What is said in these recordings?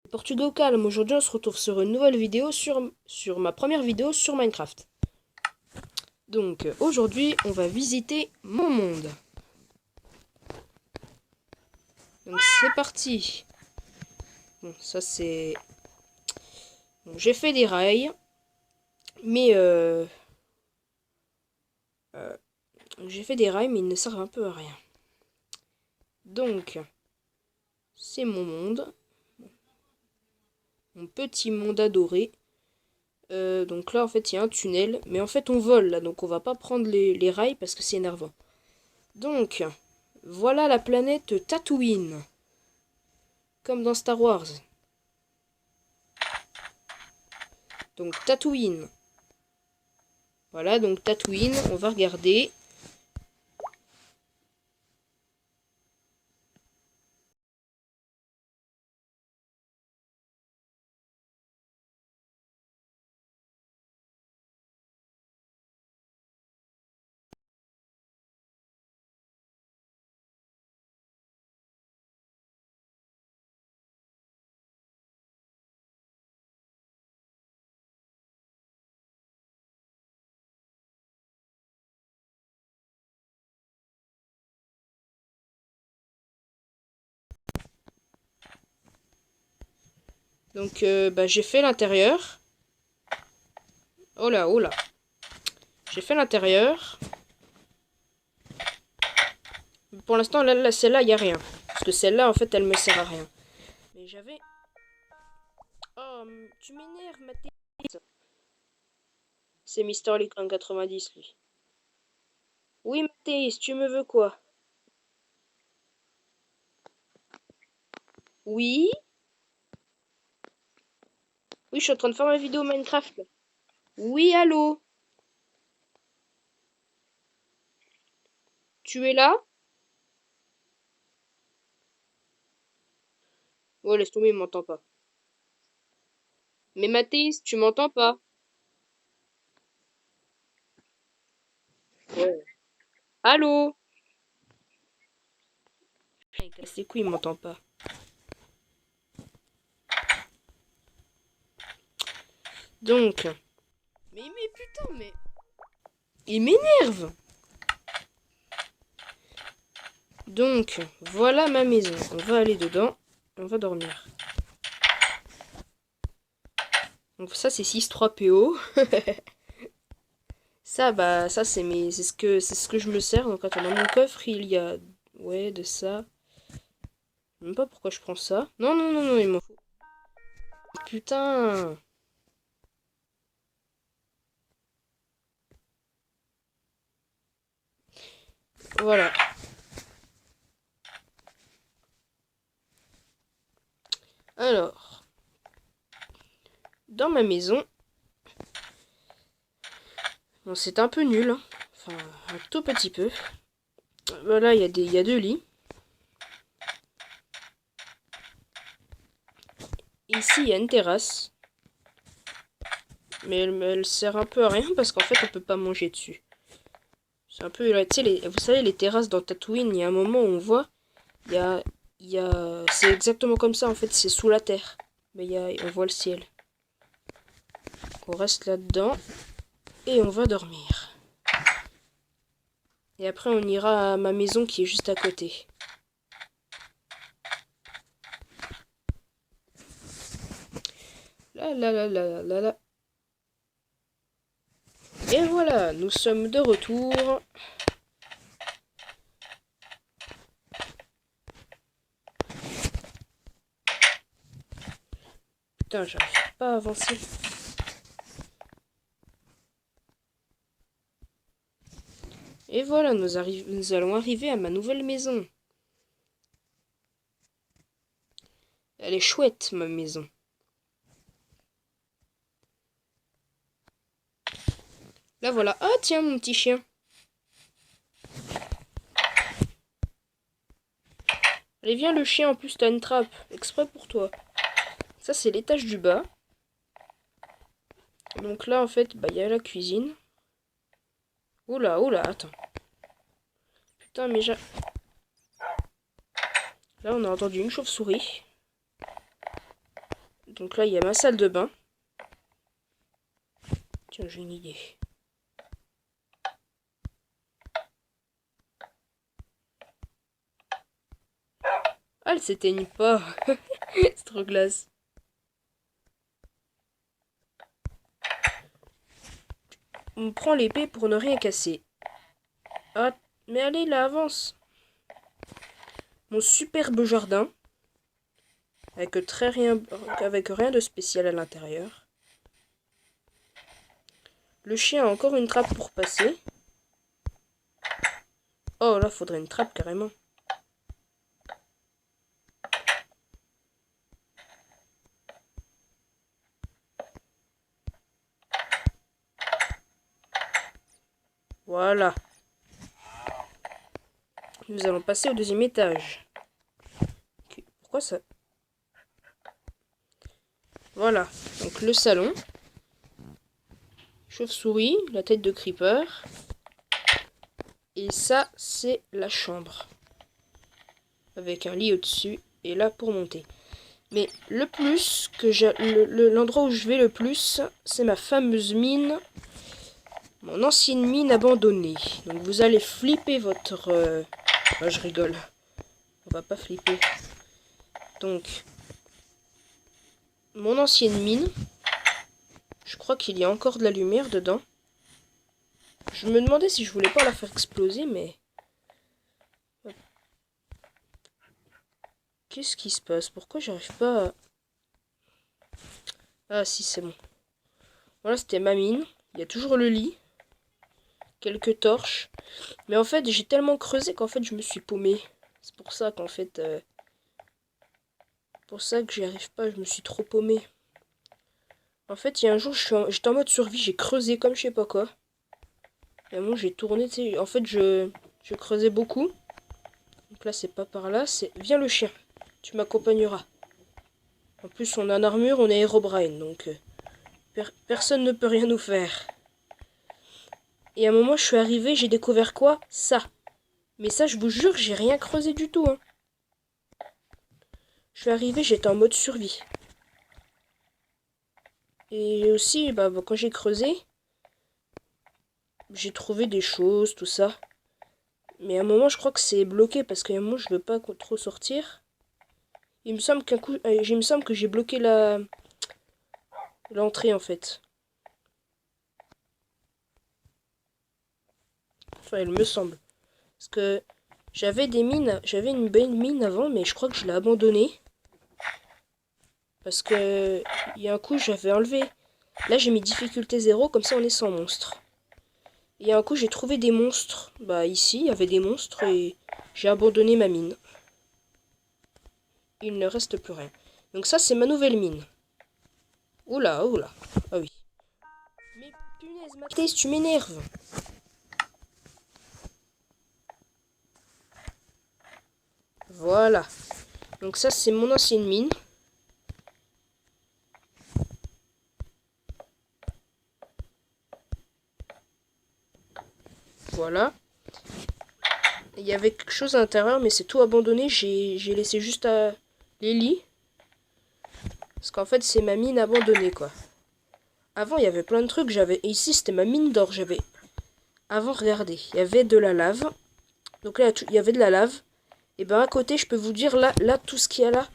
Portugais au calme, aujourd'hui on se retrouve sur une nouvelle vidéo sur ma première vidéo sur Minecraft. Donc aujourd'hui on va visiter mon monde. Donc c'est parti. Bon ça c'est... Bon, j'ai fait des rails, mais j'ai fait des rails mais ils ne servent un peu à rien. Donc c'est mon monde. Mon petit monde adoré. Donc là en fait il y a un tunnel, mais en fait on vole là, donc on va pas prendre les rails parce que c'est énervant. Donc voilà la planète Tatooine, comme dans Star Wars. Donc Tatooine. Voilà, donc Tatooine, on va regarder. Donc j'ai fait l'intérieur. Oh là, oh là. J'ai fait l'intérieur. Pour l'instant, là celle-là, il n'y a rien. Parce que celle-là, en fait, elle me sert à rien. Mais j'avais... Oh, tu m'énerves, Mathéis. C'est Mister League en 90, lui. Oui, Mathéis, tu me veux quoi? Oui? Oui, je suis en train de faire ma vidéo Minecraft, là. Oui, allô? Tu es là? Oh, laisse tomber, il m'entend pas. Mais Mathéis, tu m'entends pas? Ouais. Allô? Il casse les couilles, il m'entend pas. Donc... Mais putain, mais... Il m'énerve! Donc, voilà ma maison. On va aller dedans. On va dormir. Donc ça, c'est 6-3 PO. Ça, bah, ça, c'est ce que je me sers. Donc, attends, dans mon coffre, il y a... Ouais, de ça. Je sais même pas pourquoi je prends ça. Non, non, non, non, il m'en faut. Putain! Voilà. Alors, dans ma maison... Bon, c'est un peu nul, hein. Enfin, un tout petit peu. Voilà, il y a 2 lits. Ici, il y a une terrasse. Mais elle sert un peu à rien parce qu'en fait, on peut pas manger dessus. C'est un peu, tu sais, vous savez, les terrasses dans Tatooine, il y a un moment où on voit, il y a, c'est exactement comme ça, en fait, c'est sous la terre. Mais on voit le ciel. Donc, on reste là-dedans et on va dormir. Et après, on ira à ma maison qui est juste à côté. Là, là, là, là, là, là. Et voilà, nous sommes de retour. Putain, j'arrive pas à avancer. Et voilà, nous allons arriver à ma nouvelle maison. Elle est chouette, ma maison. Là, voilà. Ah, tiens, mon petit chien. Allez, viens, le chien, en plus, t'as une trappe. Exprès pour toi. Ça, c'est l'étage du bas. Donc là, en fait, bah, il y a la cuisine. Oula, oula, attends. Putain, mais là, on a entendu une chauve-souris. Donc là, il y a ma salle de bain. Tiens, j'ai une idée. Ah, elle s'éteigne pas. C'est trop classe. On prend l'épée pour ne rien casser. Ah, mais allez, là, avance. Mon superbe jardin. Avec rien de spécial à l'intérieur. Le chien a encore une trappe pour passer. Oh, là, faudrait une trappe, carrément. Voilà. Nous allons passer au deuxième étage. Pourquoi ça... Voilà. Donc, le salon. Chauve-souris, la tête de creeper. Et ça, c'est la chambre. Avec un lit au-dessus. Et là, pour monter. Mais le plus, l'endroit où je vais le plus, c'est ma fameuse mine. Mon ancienne mine abandonnée. Donc vous allez flipper votre... Ah, je rigole. On va pas flipper. Donc, mon ancienne mine. Je crois qu'il y a encore de la lumière dedans. Je me demandais si je voulais pas la faire exploser, mais... Qu'est-ce qui se passe? Pourquoi j'arrive pas à... Ah si, c'est bon. Voilà, c'était ma mine. Il y a toujours le lit. Quelques torches. Mais en fait, j'ai tellement creusé qu'en fait, je me suis paumé. C'est pour ça qu'en fait... pour ça que j'y arrive pas, je me suis trop paumé. En fait, il y a un jour, j'étais en mode survie, j'ai creusé comme je sais pas quoi. Et à un moment, j'ai tourné, tu sais. En fait, je creusais beaucoup. Donc là, c'est pas par là, c'est... Viens le chien, tu m'accompagneras. En plus, on a une armure, on est Herobrine, donc... personne ne peut rien nous faire. Et à un moment, je suis arrivé, j'ai découvert quoi? Ça. Mais ça, je vous jure, j'ai rien creusé du tout, hein. Je suis arrivé, j'étais en mode survie. Et aussi, quand j'ai creusé, j'ai trouvé des choses, tout ça. Mais à un moment, je crois que c'est bloqué parce qu'à un moment, je veux pas trop sortir. Il me semble que j'ai bloqué l'entrée en fait. Enfin, il me semble. Parce que j'avais une belle mine avant, mais je crois que je l'ai abandonnée. Parce que il y a un coup, j'avais enlevé. Là, j'ai mis difficulté 0, comme ça on est sans monstre. Il y a un coup, j'ai trouvé des monstres. Bah, ici, il y avait des monstres et j'ai abandonné ma mine. Il ne reste plus rien. Donc ça, c'est ma nouvelle mine. Oula, oula. Ah oui. Mais punaise, Mathias, tu m'énerves. Voilà. Donc ça, c'est mon ancienne mine. Voilà. Il y avait quelque chose à l'intérieur, mais c'est tout abandonné. J'ai laissé juste les lits. Parce qu'en fait, c'est ma mine abandonnée, quoi. Avant, il y avait plein de trucs. Ici, c'était ma mine d'or. Avant, regardez, il y avait de la lave. Donc là, il y avait de la lave. Et ben à côté, je peux vous dire, là, tout ce qu'il y a là.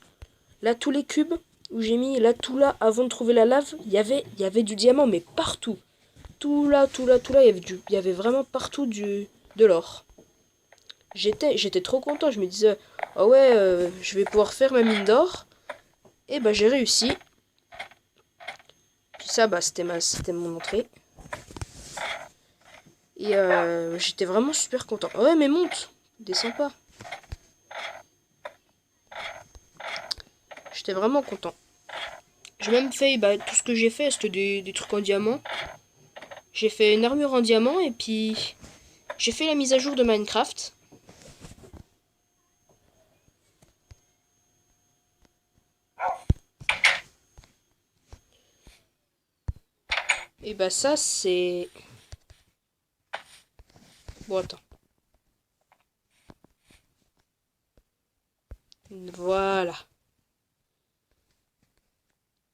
Là, tous les cubes où j'ai mis, là, tout là, avant de trouver la lave, il y avait du diamant, mais partout. Tout là, il y avait vraiment partout de l'or. J'étais trop content, je me disais, ah ouais, je vais pouvoir faire ma mine d'or. Et bah j'ai réussi. Puis ça, c'était mon entrée. Et j'étais vraiment super content. Ah ouais, mais monte, descends pas. J'étais vraiment content. J'ai même fait, tout ce que j'ai fait, c'était des trucs en diamant. J'ai fait une armure en diamant et puis j'ai fait la mise à jour de Minecraft. Et bah ça c'est... Bon attends. Voilà.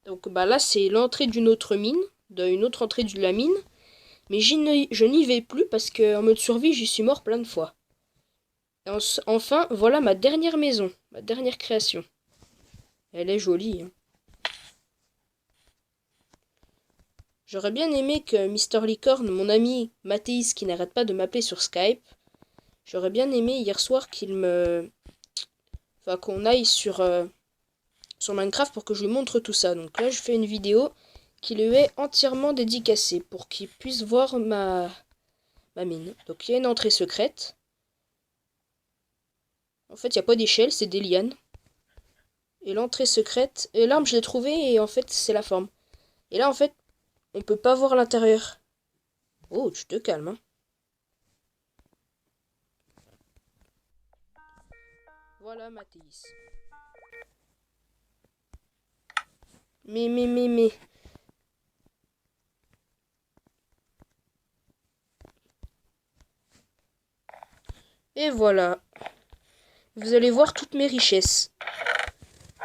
Donc bah là c'est l'entrée d'une autre mine, d'une autre entrée de la mine. Mais je n'y vais plus parce que en mode survie j'y suis mort plein de fois. Et enfin voilà ma dernière maison, ma dernière création. Elle est jolie, hein. J'aurais bien aimé que Mister Licorne, mon ami Mathéis qui n'arrête pas de m'appeler sur Skype, j'aurais bien aimé hier soir Enfin, qu'on aille sur Minecraft pour que je lui montre tout ça. Donc là, je fais une vidéo qui lui est entièrement dédicacée pour qu'il puisse voir ma mine. Donc il y a une entrée secrète. En fait, il n'y a pas d'échelle, c'est des lianes. Et l'entrée secrète... Et l'arme, je l'ai trouvée et en fait, c'est la forme. Et là, en fait, on peut pas voir l'intérieur. Oh, tu te calmes, hein. Voilà, Mathéis. Mais... Et voilà. Vous allez voir toutes mes richesses.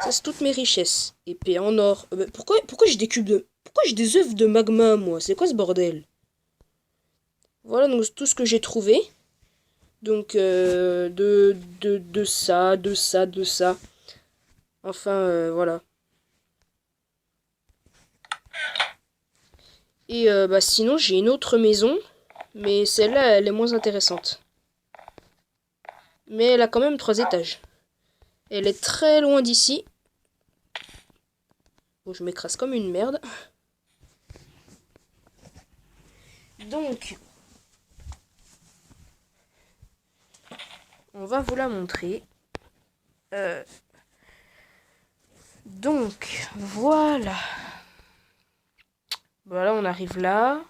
Ça, c'est toutes mes richesses. Épée en or. Pourquoi j'ai des cubes de... Pourquoi j'ai des œufs de magma, moi? C'est quoi ce bordel? Voilà donc tout ce que j'ai trouvé. Donc, de ça, de ça, de ça. Enfin, voilà. Et bah sinon, j'ai une autre maison. Mais celle-là, elle est moins intéressante. Mais elle a quand même 3 étages. Elle est très loin d'ici. Bon, je m'écrase comme une merde. Donc, on va vous la montrer. Donc, voilà. Voilà, on arrive là.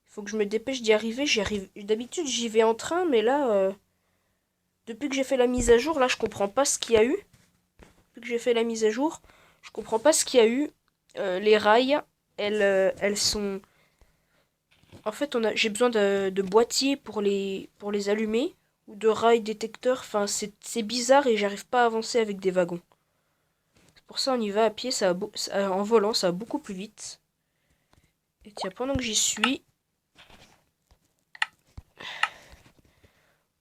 Il faut que je me dépêche d'y arriver. J'y arrive. D'habitude, j'y vais en train, mais là, depuis que j'ai fait la mise à jour, là, je comprends pas ce qu'il y a eu. Depuis que j'ai fait la mise à jour, je comprends pas ce qu'il y a eu. Les rails, elles sont... En fait, j'ai besoin de boîtiers pour les allumer. Ou de rails détecteurs. Enfin, c'est bizarre et j'arrive pas à avancer avec des wagons. C'est pour ça on y va à pied. En volant, ça va beaucoup plus vite. Et tiens, pendant que j'y suis,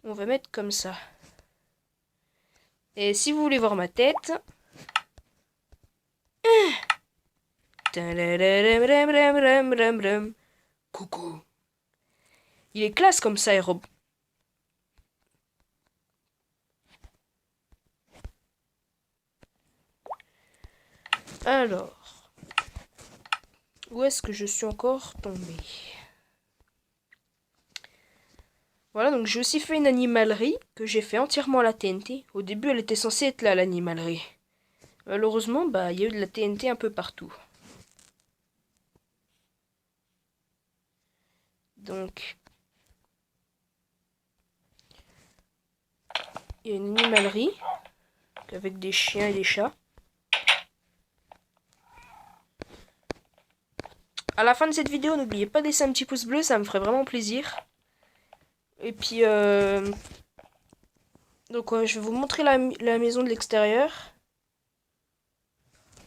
on va mettre comme ça. Et si vous voulez voir ma tête... Coucou. Il est classe comme ça, Aérob. Alors, où est-ce que je suis encore tombé? Voilà, donc j'ai aussi fait une animalerie que j'ai fait entièrement à la TNT. Au début, elle était censée être là, l'animalerie. Malheureusement, bah, il y a eu de la TNT un peu partout. Donc, il y a une animalerie avec des chiens et des chats. À la fin de cette vidéo, n'oubliez pas de laisser un petit pouce bleu, ça me ferait vraiment plaisir. Et puis, donc je vais vous montrer la maison de l'extérieur.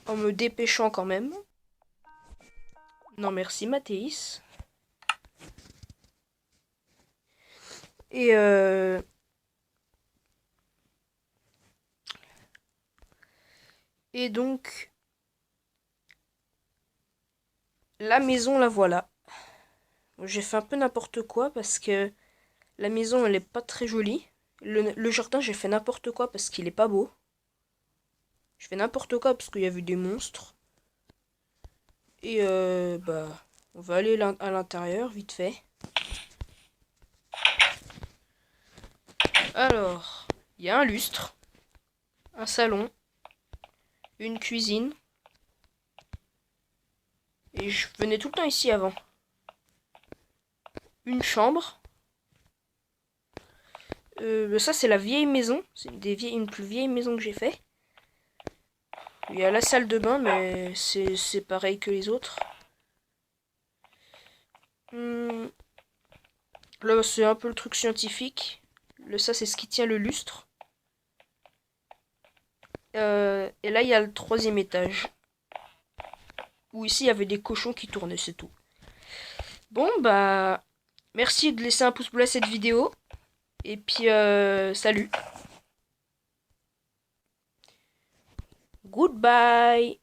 En me dépêchant quand même. Non merci Mathéis. Et donc, la maison, la voilà. J'ai fait un peu n'importe quoi parce que la maison, elle est pas très jolie. Le jardin, j'ai fait n'importe quoi parce qu'il est pas beau. Je fais n'importe quoi parce qu'il y avait des monstres. Et bah, on va aller à l'intérieur, vite fait. Alors, il y a un lustre, un salon, une cuisine. Et je venais tout le temps ici avant. Une chambre. Ça, c'est la vieille maison. C'est une plus vieille maison que j'ai fait. Il y a la salle de bain, mais c'est pareil que les autres. Là, c'est un peu le truc scientifique. Ça, c'est ce qui tient le lustre. Et là, il y a le 3e étage. où ici il y avait des cochons qui tournaient, c'est tout. Bon, bah, merci de laisser un pouce bleu à cette vidéo. Et puis, salut. Goodbye.